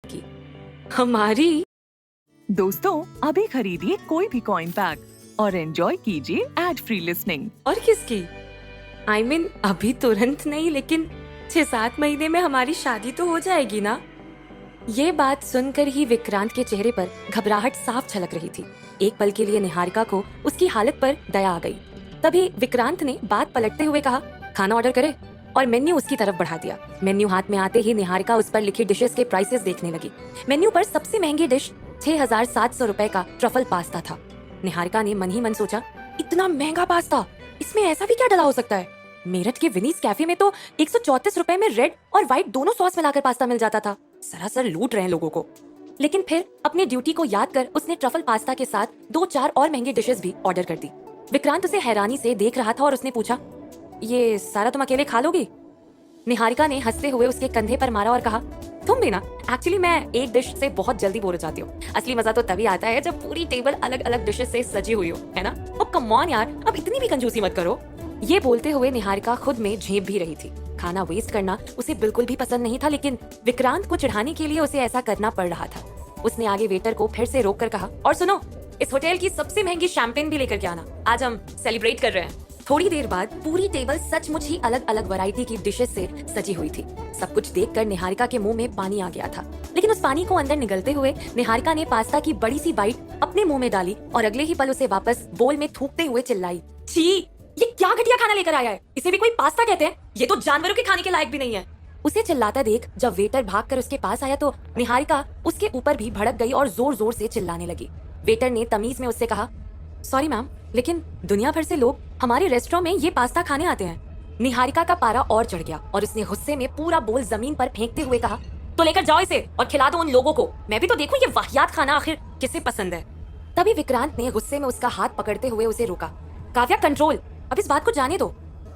की हमारी। दोस्तों, अभी खरीदिए कोई भी कॉइन पैक और एंजॉय कीजिए एड फ्री लिसनिंग। और किसकी? I mean, अभी तुरंत नहीं, लेकिन 6-7 महीने में हमारी शादी तो हो जाएगी ना। ये बात सुनकर ही विक्रांत के चेहरे पर घबराहट साफ झलक रही थी। एक पल के लिए निहारिका को उसकी हालत पर दया आ गई। तभी विक्रांत ने बात पलटते हुए कहा, खाना ऑर्डर करे, और मेन्यू उसकी तरफ बढ़ा दिया। मेन्यू हाथ में आते ही निहारिका उस पर लिखी डिशेस के प्राइसेस देखने लगी। मेन्यू पर सबसे महंगी डिश 6,700 रुपए का ट्रफल पास्ता था। निहारिका ने मन ही मन सोचा, इतना महंगा पास्ता, इसमें ऐसा भी क्या डला हो सकता है? मेरठ के विनीस कैफे में तो 134 रुपए में रेड और व्हाइट दोनों सॉस मिलाकर पास्ता मिल जाता था। सरासर लूट रहे हैं लोगों को। लेकिन फिर अपनी ड्यूटी को याद कर उसने ट्रफल पास्ता के साथ 2-4 और महंगी डिशेस भी ऑर्डर कर दी। विक्रांत उसे हैरानी से देख रहा था और उसने पूछा, ये सारा तुम अकेले खा लोगी? निहारिका ने हंसते हुए उसके कंधे पर मारा और कहा, तुम भी ना। एक्चुअली मैं एक डिश से बहुत जल्दी बोर हो जाती हूँ। असली मजा तो तभी आता है जब पूरी टेबल अलग अलग डिशेस से सजी हुई हो, है ना? ओ कम ऑन यार, अब इतनी भी कंजूसी मत करो। ये बोलते हुए निहारिका खुद में झेप भी रही थी। खाना वेस्ट करना उसे बिल्कुल भी पसंद नहीं था, लेकिन विक्रांत को चिढ़ाने के लिए उसे ऐसा करना पड़ रहा था। उसने आगे वेटर को फिर से रोककर कहा, और सुनो, इस होटल की सबसे महंगी शैंपेन भी लेकर के आना, आज हम सेलिब्रेट कर रहे हैं। थोड़ी देर बाद पूरी टेबल सचमुच ही अलग अलग वैरायटी की डिशेस से सजी हुई थी। सब कुछ देखकर निहारिका के मुंह में पानी आ गया था, लेकिन उस पानी को अंदर निगलते हुए निहारिका ने पास्ता की बड़ी सी बाइट अपने मुंह में डाली और अगले ही पल उसे वापस बोल में थूकते हुए चिल्लाई, छी, ये क्या घटिया खाना लेकर आया है? इसे भी कोई पास्ता कहते हैं? ये तो जानवरों के खाने के लायक भी नहीं है। उसे चिल्लाता देख जब वेटर भागकर उसके पास आया तो निहारिका उसके ऊपर भी भड़क गई और जोर जोर से चिल्लाने लगी। वेटर ने तमीज में उससे कहा, सॉरी मैम, लेकिन दुनिया भर से लोग हमारे रेस्टोरेंट में ये पास्ता खाने आते हैं। निहारिका का पारा और चढ़ गया और उसने गुस्से में पूरा बोल जमीन पर फेंकते हुए कहा, तो लेकर जाओ इसे और खिला दो उन लोगों को। मैं भी तो देखूं ये वाहियात खाना आखिर किसे पसंद है। तभी विक्रांत ने गुस्से में उसका हाथ पकड़ते हुए उसे रोका। काव्या, कंट्रोल, अब इस बात को जाने दो।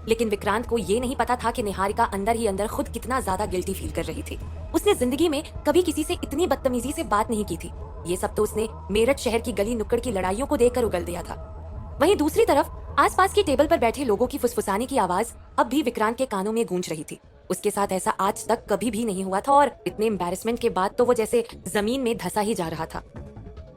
लेकिन विक्रांत को ये नहीं पता था कि निहारिका अंदर ही अंदर खुद कितना ज्यादा गिल्टी फील कर रही थी। उसने जिंदगी में कभी किसी से इतनी बदतमीजी से बात नहीं की थी। ये सब तो उसने मेरठ शहर की गली नुक्कड़ की लड़ाइयों को देखकर उगल दिया था। वहीं दूसरी तरफ आसपास की टेबल पर बैठे लोगों की फुसफुसाने की आवाज अब भी विक्रांत के कानों में गूंज रही थी। उसके साथ ऐसा आज तक कभी भी नहीं हुआ था और इतने एम्बैरेसमेंट के बाद तो वो जैसे जमीन में धंसा ही जा रहा था।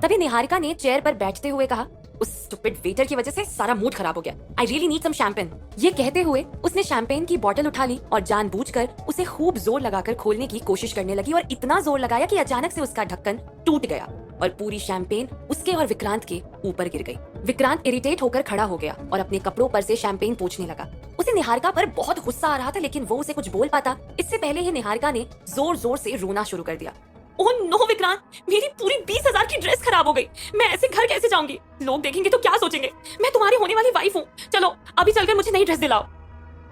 तभी निहारिका ने चेयर पर बैठते हुए कहा, उस स्टूपिड वेटर की वजह से सारा मूड खराब हो गया। I really need some champagne. ये कहते हुए उसने शैंपेन की बोतल उठा ली और जानबूझकर उसे खूब जोर लगाकर खोलने की कोशिश करने लगी और इतना जोर लगाया कि अचानक से उसका ढक्कन टूट गया और पूरी शैंपेन उसके और विक्रांत के ऊपर गिर गई। विक्रांत इरिटेट होकर खड़ा हो गया और अपने कपड़ों पर से शैंपेन पोंछने लगा। उसे निहारिका पर बहुत गुस्सा आ रहा था, लेकिन वो उसे कुछ बोल पाता इससे पहले ही निहारिका ने जोर जोर से रोना शुरू कर दिया। ओह नो विक्रांत, मेरी पूरी 20,000 की ड्रेस खराब हो गई। मैं ऐसे घर कैसे जाऊंगी? लोग देखेंगे तो क्या सोचेंगे? मैं तुम्हारी होने वाली वाइफ हूँ। चलो अभी चलकर मुझे नई ड्रेस दिलाओ।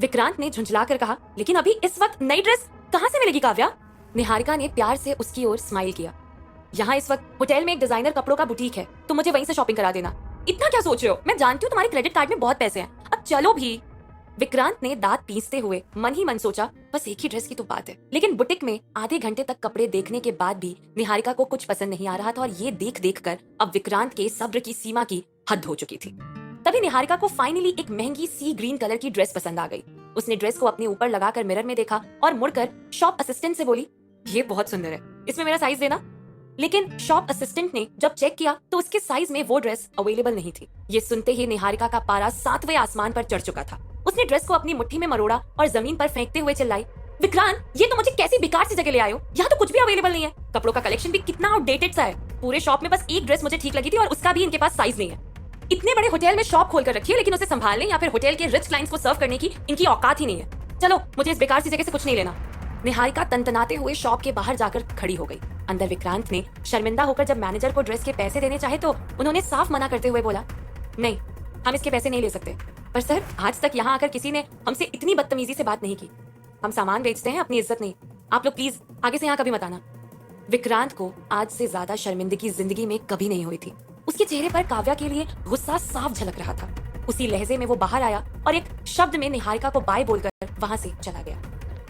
विक्रांत ने झुंझलाकर कहा, लेकिन अभी इस वक्त नई ड्रेस कहाँ से मिलेगी काव्या? निहारिका ने प्यार से उसकी ओर स्माइल किया। यहाँ इस वक्त होटल में एक डिजाइनर कपड़ों का बुटीक है, तुम मुझे वहीं से शॉपिंग करा देना। इतना क्या सोच रहे हो? मैं जानती हूँ तुम्हारे क्रेडिट कार्ड में बहुत पैसे हैं, अब चलो भी। विक्रांत ने दांत पीसते हुए मन ही मन सोचा, बस एक ही ड्रेस की तो बात है। लेकिन बुटीक में आधे घंटे तक कपड़े देखने के बाद भी निहारिका को कुछ पसंद नहीं आ रहा था और ये देख देख कर अब विक्रांत के सब्र की सीमा की हद हो चुकी थी। तभी निहारिका को फाइनली एक महंगी सी ग्रीन कलर की ड्रेस पसंद आ गई। उसने ड्रेस को अपने ऊपर लगाकर मिरर में देखा और मुड़कर शॉप असिस्टेंट से बोली, ये बहुत सुंदर है, इसमें मेरा साइज देना। लेकिन शॉप असिस्टेंट ने जब चेक किया तो उसके साइज में वो ड्रेस अवेलेबल नहीं थी। ये सुनते ही निहारिका का पारा 7वें आसमान पर चढ़ चुका था। उसने ड्रेस को अपनी मुट्ठी में मरोड़ा और जमीन पर फेंकते हुए चिल्लाई, विक्रांत, ये तो मुझे कैसी बेकार सी जगह ले आए हो? यहाँ तो कुछ भी अवेलेबल नहीं है। कपड़ों का कलेक्शन भी कितना आउटडेटेड सा है। पूरे शॉप में बस एक ड्रेस मुझे ठीक लगी थी और उसका भी इनके पास साइज नहीं है। इतने बड़े होटल में शॉप खोल कर रखी है, लेकिन उसे संभालने या फिर होटल के रिच क्लाइंट्स को सर्व करने की इनकी औकात ही नहीं है। चलो मुझे इस बेकार सी जगह से कुछ नहीं लेना। निहारिका तनतनाते हुए शॉप के बाहर जाकर खड़ी हो गई। अंदर विक्रांत ने शर्मिंदा होकर जब मैनेजर को ड्रेस के पैसे देने चाहे तो उन्होंने साफ मना करते हुए बोला, नहीं, हम इसके पैसे नहीं ले सकते। पर सर, आज तक यहाँ आकर किसी ने हमसे इतनी बदतमीजी से बात नहीं की। हम सामान बेचते हैं, अपनी इज्जत नहीं। आप लोग प्लीज आगे से यहाँ कभी मत आना। विक्रांत को आज से ज्यादा शर्मिंदगी जिंदगी में कभी नहीं हुई थी। उसके चेहरे पर काव्या के लिए गुस्सा साफ झलक रहा था। उसी लहजे में वो बाहर आया और एक शब्द में निहारिका को बाय बोलकर वहां से चला गया।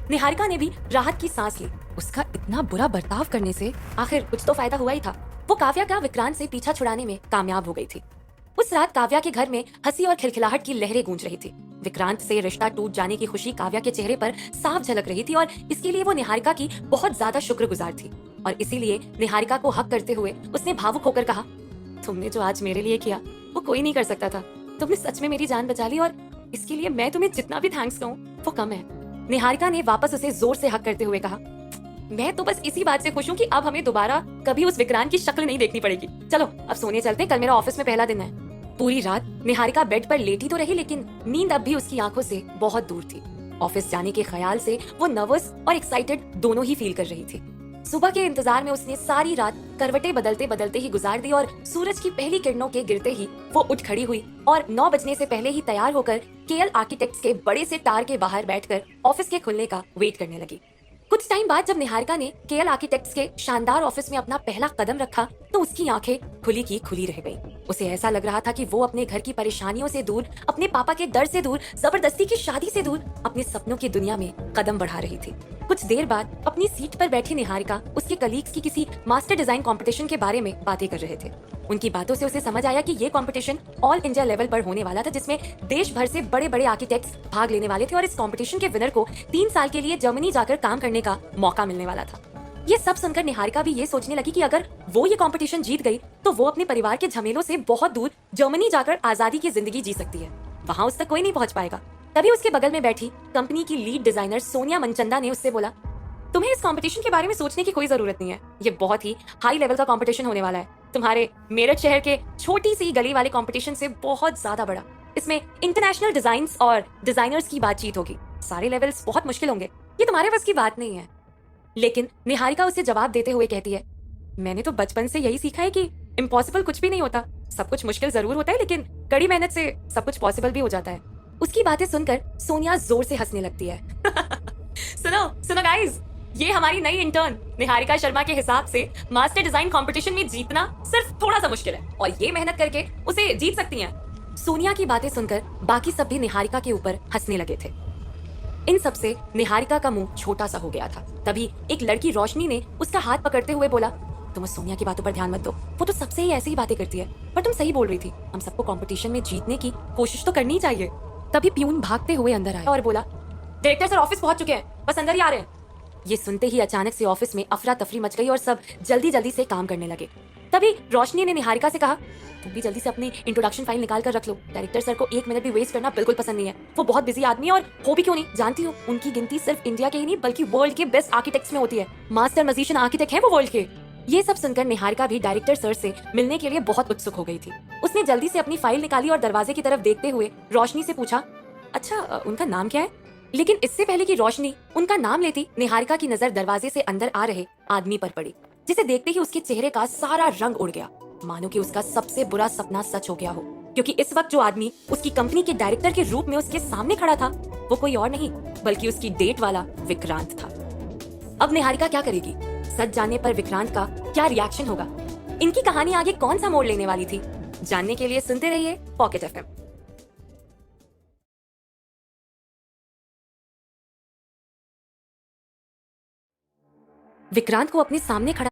निहारिका ने भी राहत की सांस ली। उसका इतना बुरा बर्ताव करने से आखिर कुछ तो फायदा हुआ ही था। वो काव्या का विक्रांत से पीछा छुड़ाने में कामयाब हो गई थी। उस रात काव्या के घर में हंसी और खिलखिलाहट की लहरें गूंज रही थी। विक्रांत से रिश्ता टूट जाने की खुशी काव्या के चेहरे पर साफ झलक रही थी और इसके लिए वो निहारिका की बहुत ज्यादा शुक्रगुजार थी। और इसीलिए निहारिका को हक करते हुए उसने भावुक होकर कहा, तुमने जो आज मेरे लिए किया वो कोई नहीं कर सकता था। तुमने सच में मेरी जान बचा ली और इसके लिए मैं तुम्हें जितना भी थैंक्स कहूँ वो कम है। निहारिका ने वापस उसे जोर से हक करते हुए कहा, मैं तो बस इसी बात से खुश हूँ कि अब हमें दोबारा कभी उस विक्रांत की शक्ल नहीं देखनी पड़ेगी। चलो अब सोने चलते, कल मेरा ऑफिस में पहला दिन है। पूरी रात निहारिका बेड पर लेटी तो रही, लेकिन नींद अब भी उसकी आंखों से बहुत दूर थी। ऑफिस जाने के ख्याल से वो नर्वस और एक्साइटेड दोनों ही फील कर रही थी। सुबह के इंतजार में उसने सारी रात करवटें बदलते बदलते ही गुजार दी और सूरज की पहली किरणों के गिरते ही वो उठ खड़ी हुई और 9 बजने से पहले ही तैयार होकर केएल आर्किटेक्ट्स के बड़े से टार के बाहर बैठकर ऑफिस के खुलने का वेट करने लगी। कुछ टाइम बाद जब निहारिका ने केएल आर्किटेक्ट्स के शानदार ऑफिस में अपना पहला कदम रखा तो उसकी आंखें खुली की खुली रह गईं। उसे ऐसा लग रहा था कि वो अपने घर की परेशानियों से दूर, अपने पापा के डर से दूर, जबरदस्ती की शादी से दूर अपने सपनों की दुनिया में कदम बढ़ा रही थी। कुछ देर बाद अपनी सीट पर बैठी निहारिका उसके कलीग्स की किसी मास्टर डिजाइन कंपटीशन के बारे में बातें कर रहे थे। उनकी बातों से उसे समझ आया कि ये कंपटीशन ऑल इंडिया लेवल पर होने वाला था, जिसमें देश भर से बड़े बड़े आर्किटेक्ट्स भाग लेने वाले थे और इस कंपटीशन के विनर को 3 साल के लिए जर्मनी जाकर काम करने का मौका मिलने वाला था। ये सब सुनकर निहारिका भी ये सोचने लगी कि अगर वो ये कंपटीशन जीत गई तो वो अपने परिवार के झमेलों से बहुत दूर जर्मनी जाकर आजादी की जिंदगी जी सकती है। वहाँ उस तक कोई नहीं पहुँच पाएगा। तभी उसके बगल में बैठी कंपनी की लीड डिजाइनर सोनिया मनचंदा ने उससे बोला, तुम्हें इस कंपटीशन के बारे में सोचने की कोई जरूरत नहीं है। ये बहुत ही हाई लेवल का कंपटीशन होने वाला है, तुम्हारे मेरठ शहर के छोटी सी गली वाले कंपटीशन से बहुत ज्यादा बड़ा। इसमें इंटरनेशनल डिजाइन्स और डिजाइनर्स की बातचीत होगी। सारे लेवल्स बहुत मुश्किल होंगे, ये तुम्हारे बस की बात नहीं है। लेकिन निहारिका उसे जवाब देते हुए कहती है, मैंने तो बचपन से यही सीखा है कि इम्पॉसिबल कुछ भी नहीं होता। सब कुछ मुश्किल जरूर होता है, लेकिन कड़ी मेहनत से सब कुछ पॉसिबल भी हो जाता है। उसकी बातें सुनकर सोनिया जोर से हंसने लगती है। सुनो सुनो गाइस, ये हमारी नई इंटर्न निहारिका शर्मा के हिसाब से मास्टर डिजाइन कंपटीशन में जीतना सिर्फ थोड़ा सा मुश्किल है और ये मेहनत करके उसे जीत सकती हैं। सोनिया की बातें सुनकर बाकी सब भी निहारिका के ऊपर हंसने लगे थे। इन सब से निहारिका का मुंह छोटा सा हो गया था। तभी एक लड़की रोशनी ने उसका हाथ पकड़ते हुए बोला, तुम उस सोनिया की बातों पर ध्यान मत दो, वो तो सबसे ही ऐसी ही बातें करती है। पर तुम सही बोल रही थी, हम सबको कंपटीशन में जीतने की कोशिश तो करनी चाहिए। तभी प्यून भागते हुए अंदर आया और बोला, डायरेक्टर सर ऑफिस पहुंच चुके हैं, बस अंदर ही आ रहे हैं। ये सुनते ही अचानक से ऑफिस में अफरा तफरी मच गई और सब जल्दी जल्दी से काम करने लगे। तभी रोशनी ने निहारिका से कहा, तुम भी जल्दी से अपनी इंट्रोडक्शन फाइल निकाल कर रख लो। डायरेक्टर सर को 1 मिनट भी वेस्ट करना बिल्कुल पसंद नहीं है। वो बहुत बिजी आदमी है और हो भी क्यों नहीं, जानती हो उनकी गिनती सिर्फ इंडिया के ही नहीं बल्कि वर्ल्ड के बेस्ट आर्किटेक्ट्स में होती है। मास्टर मजीशियन आर्किटेक्ट है वो वर्ल्ड के। ये सब सुनकर निहारिका भी डायरेक्टर सर से मिलने के लिए बहुत उत्सुक हो गई थी। उसने जल्दी से अपनी फाइल निकाली और दरवाजे की तरफ देखते हुए रोशनी से पूछा, अच्छा उनका नाम क्या है? लेकिन इससे पहले कि रोशनी उनका नाम लेती, निहारिका की नजर दरवाजे से अंदर आ रहे आदमी पर पड़ी, जिसे देखते ही उसके चेहरे का सारा रंग उड़ गया, मानो कि उसका सबसे बुरा सपना सच हो गया हो। क्योंकि इस वक्त जो आदमी उसकी कंपनी के डायरेक्टर के रूप में उसके सामने खड़ा था वो कोई और नहीं बल्कि उसकी डेट वाला विक्रांत था। अब निहारिका क्या करेगी? सच जानने पर विक्रांत का क्या रिएक्शन होगा? इनकी कहानी आगे कौन सा मोड़ लेने वाली थी? जानने के लिए सुनते रहिए पॉकेट एफएम। विक्रांत को अपने सामने खड़ा